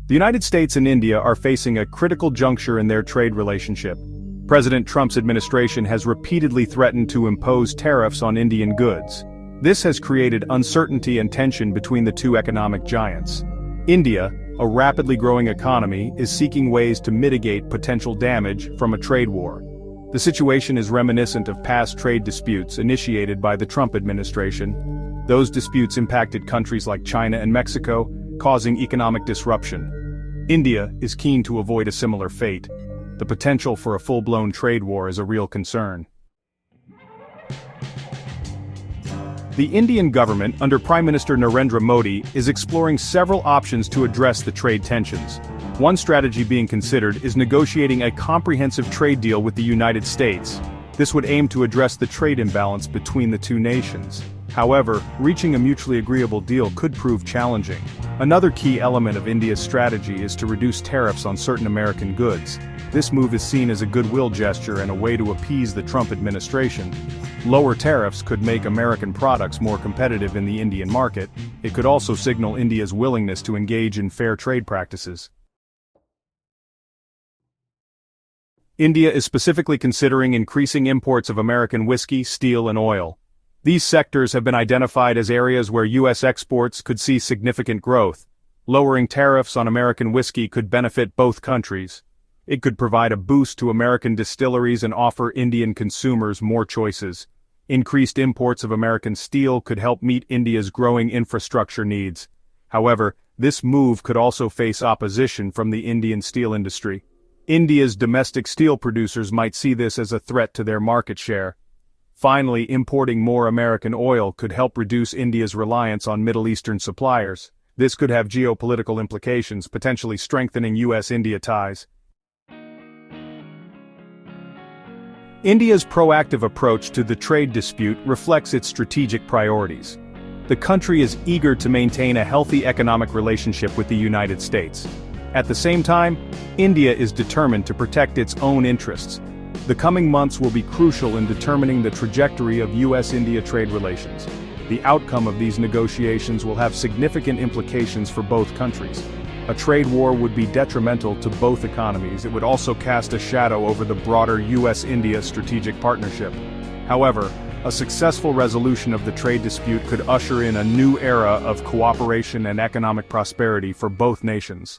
The United States and India are facing a critical juncture in their trade relationship. President Trump's administration has repeatedly threatened to impose tariffs on Indian goods. This has created uncertainty and tension between the two economic giants. India, a rapidly growing economy, is seeking ways to mitigate potential damage from a trade war. The situation is reminiscent of past trade disputes initiated by the Trump administration. Those disputes impacted countries like China and Mexico, causing economic disruption. India is keen to avoid a similar fate. The potential for a full-blown trade war is a real concern. The Indian government, under Prime Minister Narendra Modi, is exploring several options to address the trade tensions. One strategy being considered is negotiating a comprehensive trade deal with the United States. This would aim to address the trade imbalance between the two nations. However, reaching a mutually agreeable deal could prove challenging. Another key element of India's strategy is to reduce tariffs on certain American goods. This move is seen as a goodwill gesture and a way to appease the Trump administration. Lower tariffs could make American products more competitive in the Indian market. It could also signal India's willingness to engage in fair trade practices. India is specifically considering increasing imports of American whiskey, steel, and oil. These sectors have been identified as areas where U.S. exports could see significant growth. Lowering tariffs on American whiskey could benefit both countries. It could provide a boost to American distilleries and offer Indian consumers more choices. Increased imports of American steel could help meet India's growing infrastructure needs. However, this move could also face opposition from the Indian steel industry. India's domestic steel producers might see this as a threat to their market share. Finally, importing more American oil could help reduce India's reliance on Middle Eastern suppliers. This could have geopolitical implications, potentially strengthening U.S.-India ties. India's proactive approach to the trade dispute reflects its strategic priorities. The country is eager to maintain a healthy economic relationship with the United States. At the same time, India is determined to protect its own interests. The coming months will be crucial in determining the trajectory of U.S.-India trade relations. The outcome of these negotiations will have significant implications for both countries. A trade war would be detrimental to both economies. It would also cast a shadow over the broader U.S.-India strategic partnership. However, a successful resolution of the trade dispute could usher in a new era of cooperation and economic prosperity for both nations.